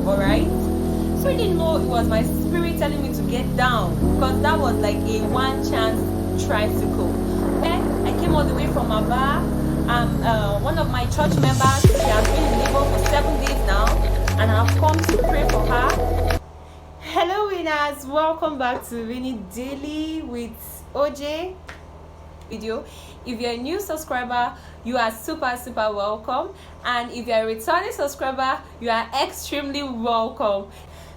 all right? So I didn't know it was my spirit telling me to get down, because that was like a one chance tricycle. I came all the way from Aba. One of my church members, she has been in labor for 7 days now, and I've come to pray for her. Hello winners, welcome back to Winnie Daily with OJ video. If you're a new subscriber, you are super welcome, and if you're a returning subscriber, you are extremely welcome.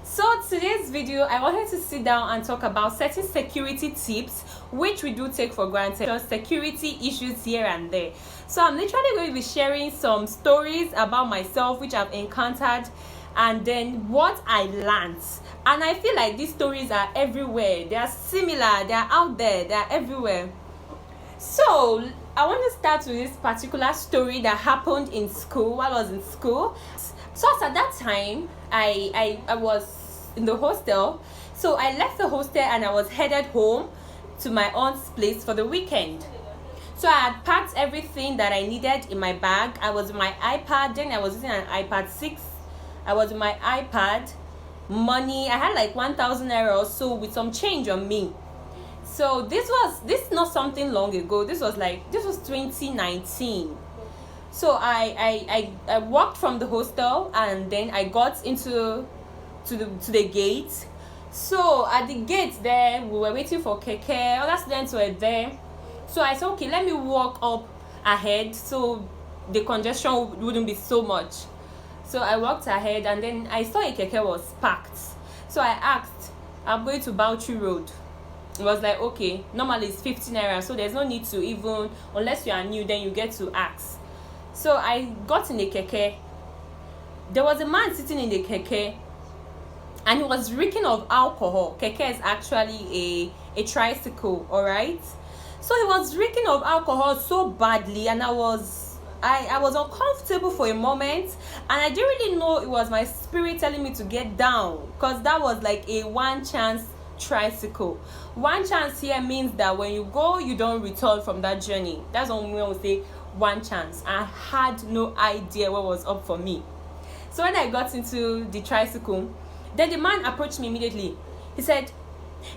So today's video, I wanted to sit down and talk about certain security tips which we do take for granted, security issues here and there. So I'm literally going to be sharing some stories about myself which I've encountered, and then what I learned. And I feel like these stories are everywhere. They are similar, they are out there, they are everywhere. So I want to start with this particular story that happened in school while I was in school. So at that time, I was in the hostel. So I left the hostel and I was headed home to my aunt's place for the weekend. So I had packed everything that I needed in my bag. I was with my iPad, then I was using an iPad 6. I was with my iPad, money. I had like 1,000 naira or so with some change on me. So this is not something long ago. This was 2019. So I walked from the hostel, and then I got to the gate. So at the gate there, we were waiting for Keke. Other students were there. So I said, okay, let me walk up ahead so the congestion wouldn't be so much. So I walked ahead, and then I saw a Keke was parked. So I asked, I'm going to Bauchi Road. It was like, okay, normally it's 50 naira, so there's no need to even, unless you are new, then you get to ask. So I got in the Keke. There was a man sitting in the Keke, and he was reeking of alcohol. Keke is actually a tricycle, all right? So he was reeking of alcohol so badly, and I was uncomfortable for a moment, and I didn't really know it was my spirit telling me to get down, because that was like a one chance tricycle. One chance here means that when you go, you don't return from that journey. That's when we say one chance. I had no idea what was up for me. So when I got into the tricycle, then the man approached me immediately. He said,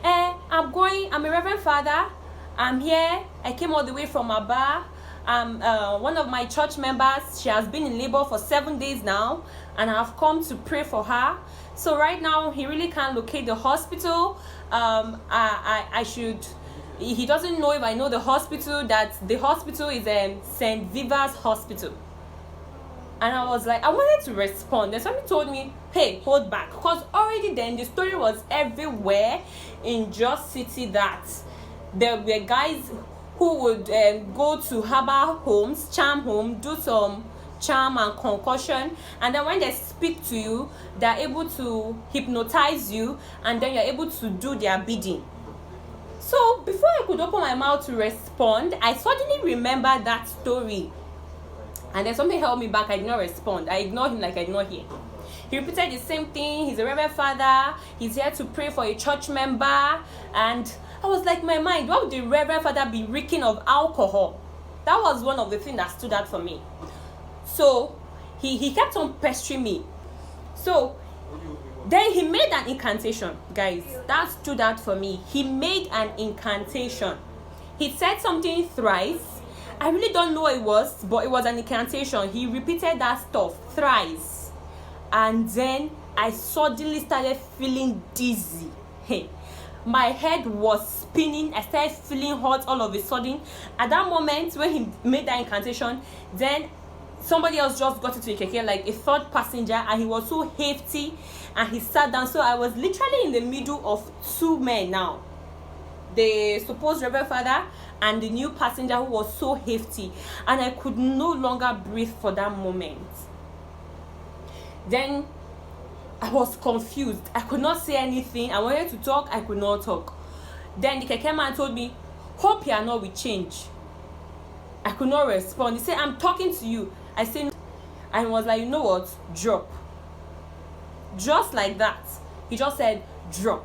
I'm a reverend father. I'm here. I came all the way from Aba. One of my church members, she has been in labor for 7 days now, and I've come to pray for her. So right now he really can't locate the hospital. He doesn't know if I know the hospital, that the hospital is St. Viva's Hospital. And I was like, I wanted to respond. Then somebody told me, hey, hold back, because already then the story was everywhere in Just City that there were guys who would go to herbal homes, charm home, do some charm and concussion, and then when they speak to you, they're able to hypnotize you, and then you're able to do their bidding. So before I could open my mouth to respond, I suddenly remembered that story, and then something held me back. I did not respond. I ignored him like I did not hear. He repeated the same thing. He's a reverend father. He's here to pray for a church member. And I was like, my mind, why would the reverend father be reeking of alcohol? That was one of the things that stood out for me. So he kept on pestering me. So then he made an incantation, guys. That stood out for me. He made an incantation. He said something thrice. I really don't know what it was, but it was an incantation. He repeated that stuff thrice. And then I suddenly started feeling dizzy. Hey, my head was spinning. I started feeling hot all of a sudden. At that moment when he made that incantation, then somebody else just got into the keke, like a third passenger, and he was so hefty, and he sat down. So I was literally in the middle of two men now, the supposed reverend father and the new passenger who was so hefty, and I could no longer breathe for that moment. Then I was confused. I could not say anything. I wanted to talk. I could not talk. Then the keke man told me, hope you are not with change. I could not respond. He said, I'm talking to you. I said, and he was like, you know what? Drop. Just like that. He just said, drop.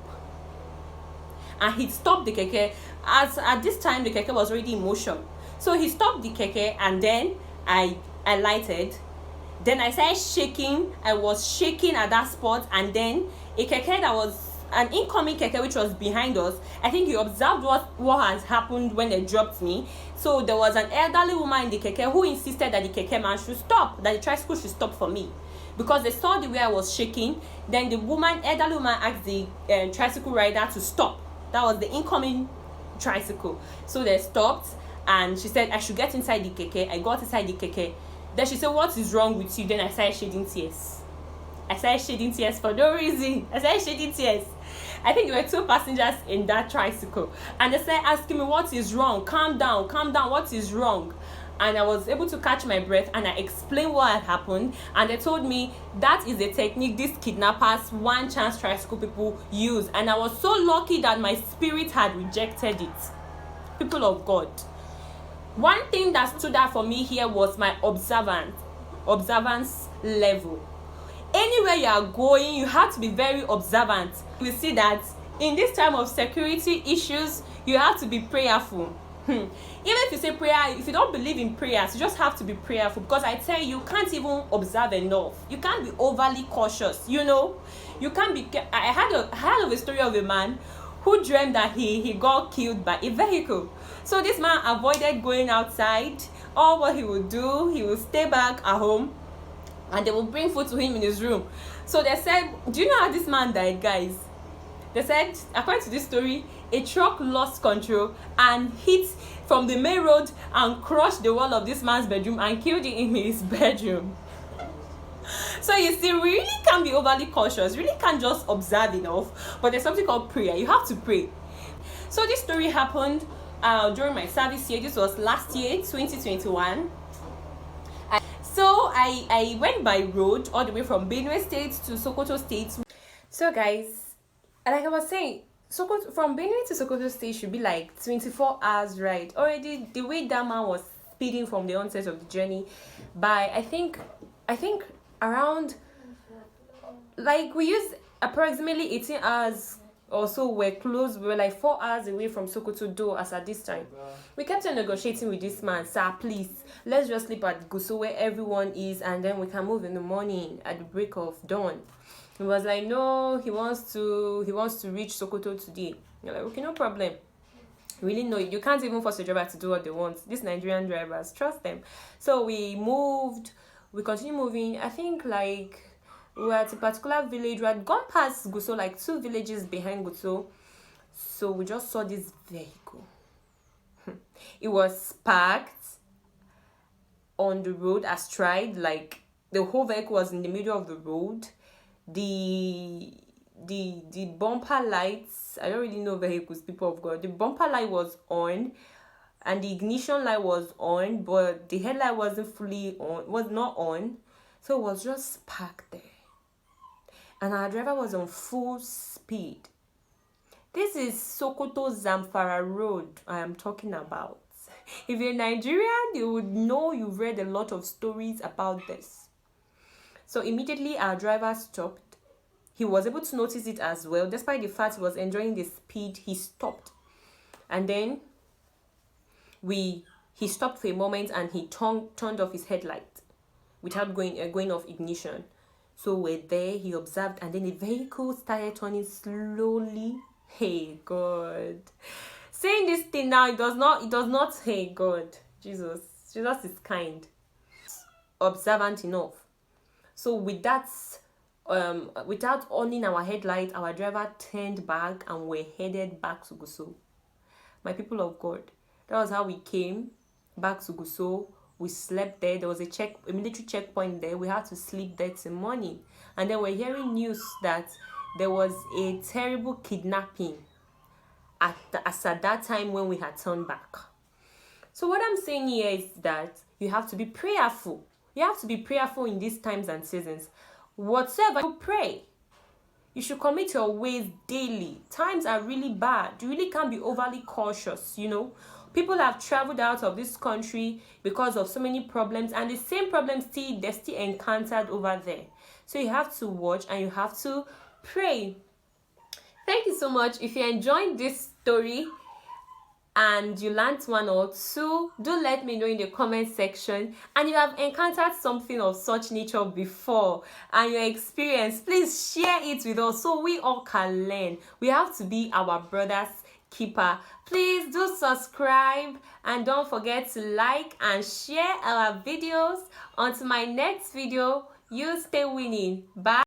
And he stopped the keke. As at this time, the keke was already in motion. So he stopped the keke, and then I lighted. Then I started shaking. I was shaking at that spot, and then a keke that was an incoming keke which was behind us, I think he observed what has happened when they dropped me. So there was an elderly woman in the keke who insisted that the keke man should stop, that the tricycle should stop for me, because they saw the way I was shaking. Then the elderly woman asked the tricycle rider to stop. That was the incoming tricycle. So they stopped, and she said I should get inside the keke. I got inside the keke. Then she said, "What is wrong with you?" Then I started shedding tears. I started shedding tears for no reason. I started shedding tears. I think there were 2 passengers in that tricycle, and they started asking me, "What is wrong? Calm down, what is wrong?" And I was able to catch my breath, and I explained what had happened, and they told me that is a technique these kidnappers, one chance tricycle people use. And I was so lucky that my spirit had rejected it. People of God, one thing that stood out for me here was my observance level. Anywhere you are going, you have to be very observant. We see that in this time of security issues, you have to be prayerful. Even if you say prayer, if you don't believe in prayers, you just have to be prayerful, because I tell you, you can't even observe enough. You can't be overly cautious, you know. You can't be. I heard of a story of a man who dreamed that he got killed by a vehicle. So this man avoided going outside. All what he would do, he would stay back at home, and they will bring food to him in his room. So they said, do you know how this man died, guys? They said, according to this story, a truck lost control and hit from the main road and crushed the wall of this man's bedroom and killed him in his bedroom. So you see, we really can't be overly cautious, really can't just observe enough, but there's something called prayer. You have to pray. So this story happened during my service year. This was last year, 2021. So I went by road all the way from Benue State to Sokoto State. So guys, like I was saying, Sokoto, from Benue to Sokoto State should be like 24 hours ride. Already the way that man was speeding from the onset of the journey by I think around, like, we used approximately 18 hours or so. We're close. We were like 4 hours away from Sokoto door as at this time. We kept on negotiating with this man. Sir, please, let's just sleep at Guso where everyone is, and then we can move in the morning at the break of dawn. He was like, no, he wants to reach Sokoto today. You're like, okay, no problem. Really, no, you can't even force a driver to do what they want. These Nigerian drivers, trust them. So we continued moving. I think like we were at a particular village. We had gone past Guso, like 2 villages behind Guso. So we just saw this vehicle. It was parked on the road astride, like the whole vehicle was in the middle of the road. The bumper lights, I don't really know vehicles, people of God. The bumper light was on, and the ignition light was on, but the headlight was not on. So it was just parked there, and our driver was on full speed. This is Sokoto Zamfara Road I am talking about. If you're Nigerian, you would know, you've read a lot of stories about this. So immediately our driver stopped. He was able to notice it as well. Despite the fact he was enjoying the speed, he stopped. And then he stopped for a moment, and he turned off his headlight without going off ignition. So we're there, he observed, and then the vehicle started turning slowly. Hey God. Saying this thing now, it does not, hey God. Jesus is kind. Observant enough. So with that, without owning our headlight, our driver turned back and we're headed back to Guso. My people of God, that was how we came back to Guso. We slept there. There was a military checkpoint there. We had to sleep there till morning. And then we're hearing news that there was a terrible kidnapping at that time when we had turned back. So what I'm saying here is that you have to be prayerful. You have to be prayerful in these times and seasons. Whatsoever you pray, you should commit your ways daily. Times are really bad. You really can't be overly cautious, you know. People have traveled out of this country because of so many problems, and the same problems they're still encountered over there. So you have to watch and you have to pray. Thank you so much. If you're enjoying this story, and you learned one or two, do let me know in the comment section. And you have encountered something of such nature before and your experience, please share it with us so we all can learn. We have to be our brother's keeper. Please do subscribe and don't forget to like and share our videos. Until my next video, you stay winning. Bye.